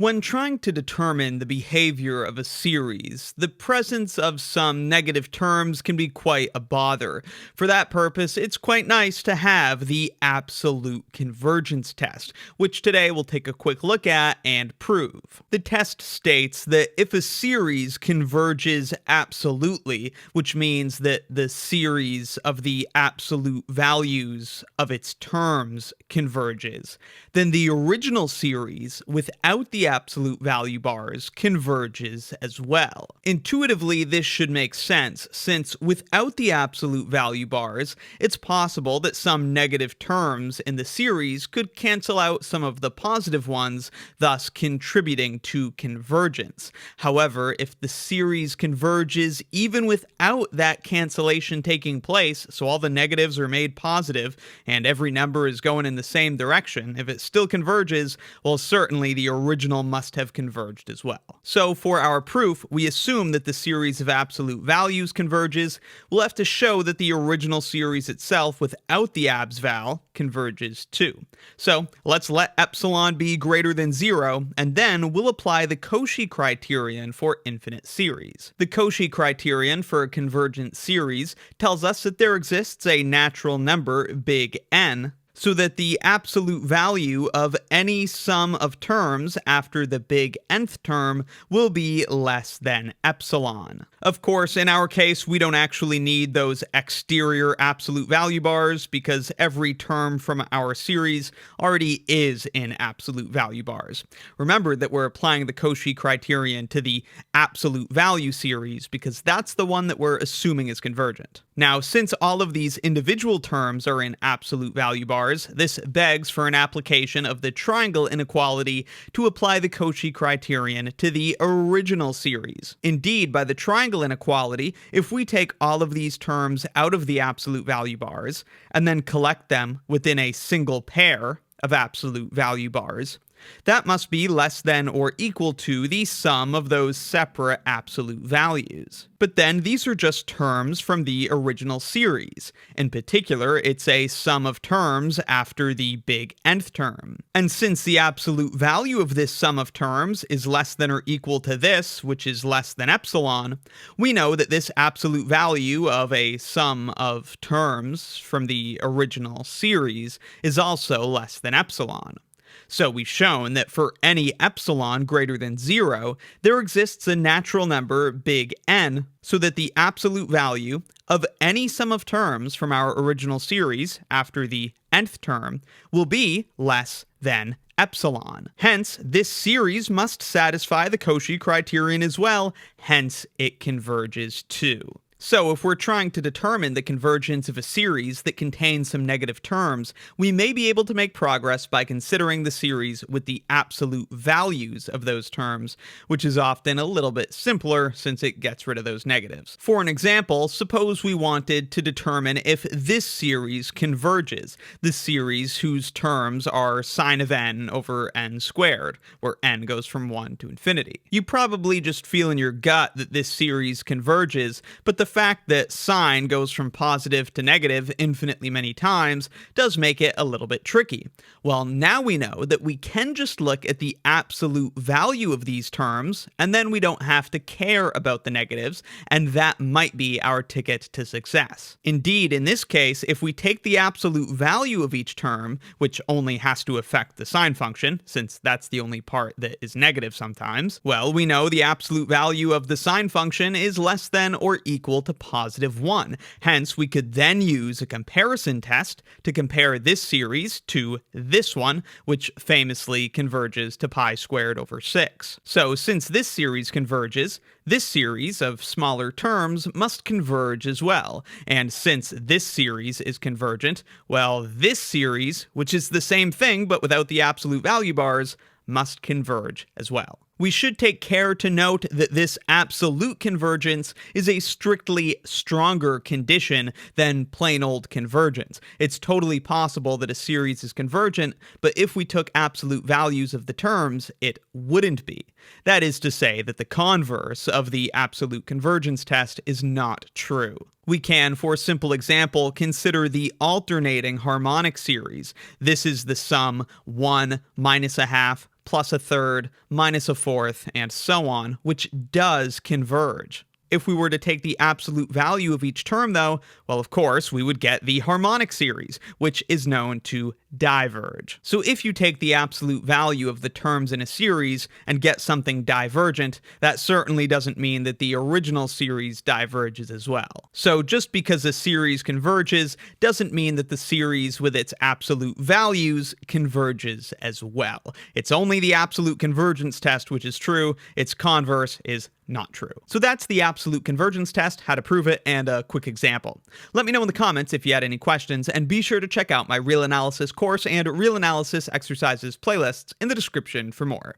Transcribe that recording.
When trying to determine the behavior of a series, the presence of some negative terms can be quite a bother. For that purpose, it's quite nice to have the absolute convergence test, which today we'll take a quick look at and prove. The test states that if a series converges absolutely, which means that the series of the absolute values of its terms converges, then the original series without the absolute value bars converges as well. Intuitively, this should make sense, since without the absolute value bars, it's possible that some negative terms in the series could cancel out some of the positive ones, thus contributing to convergence. However, if the series converges even without that cancellation taking place, so all the negatives are made positive and every number is going in the same direction, if it still converges, well, certainly the original must have converged as well. So for our proof, we assume that the series of absolute values converges. We'll have to show that the original series itself without the abs val converges too. So let's let epsilon be greater than 0, and then we'll apply the Cauchy criterion for infinite series. The Cauchy criterion for a convergent series tells us that there exists a natural number, big N, so that the absolute value of any sum of terms after the big nth term will be less than epsilon. Of course, in our case, we don't actually need those exterior absolute value bars because every term from our series already is in absolute value bars. Remember that we're applying the Cauchy criterion to the absolute value series because that's the one that we're assuming is convergent. Now, since all of these individual terms are in absolute value bars, this begs for an application of the triangle inequality to apply the Cauchy criterion to the original series. Indeed, by the triangle inequality, if we take all of these terms out of the absolute value bars and then collect them within a single pair of absolute value bars, that must be less than or equal to the sum of those separate absolute values. But then these are just terms from the original series. In particular, it's a sum of terms after the big nth term. And since the absolute value of this sum of terms is less than or equal to this, which is less than epsilon, we know that this absolute value of a sum of terms from the original series is also less than epsilon. So we've shown that for any epsilon greater than 0, there exists a natural number, big N, so that the absolute value of any sum of terms from our original series after the nth term will be less than epsilon. Hence, this series must satisfy the Cauchy criterion as well, hence it converges too. So if we're trying to determine the convergence of a series that contains some negative terms, we may be able to make progress by considering the series with the absolute values of those terms, which is often a little bit simpler since it gets rid of those negatives. For an example, suppose we wanted to determine if this series converges, the series whose terms are sine of n over n squared, where n goes from 1 to infinity. You probably just feel in your gut that this series converges, but the fact that sine goes from positive to negative infinitely many times does make it a little bit tricky. Well, now we know that we can just look at the absolute value of these terms, and then we don't have to care about the negatives, and that might be our ticket to success. Indeed, in this case, if we take the absolute value of each term, which only has to affect the sine function, since that's the only part that is negative sometimes, well, we know the absolute value of the sine function is less than or equal to positive 1. Hence, we could then use a comparison test to compare this series to this one, which famously converges to pi squared over 6. So since this series converges, this series of smaller terms must converge as well. And since this series is convergent, well, this series, which is the same thing but without the absolute value bars, must converge as well. We should take care to note that this absolute convergence is a strictly stronger condition than plain old convergence. It's totally possible that a series is convergent, but if we took absolute values of the terms, it wouldn't be. That is to say that the converse of the absolute convergence test is not true. We can, for simple example, consider the alternating harmonic series. This is the sum 1 minus a half plus a third, minus a fourth, and so on, which does converge. If we were to take the absolute value of each term, though, well, of course, we would get the harmonic series, which is known to diverge. So if you take the absolute value of the terms in a series and get something divergent, that certainly doesn't mean that the original series diverges as well. So just because a series converges doesn't mean that the series with its absolute values converges as well. It's only the absolute convergence test which is true, its converse is not true. So that's the absolute convergence test, how to prove it, and a quick example. Let me know in the comments if you had any questions, and be sure to check out my real analysis course and real analysis exercises playlists in the description for more.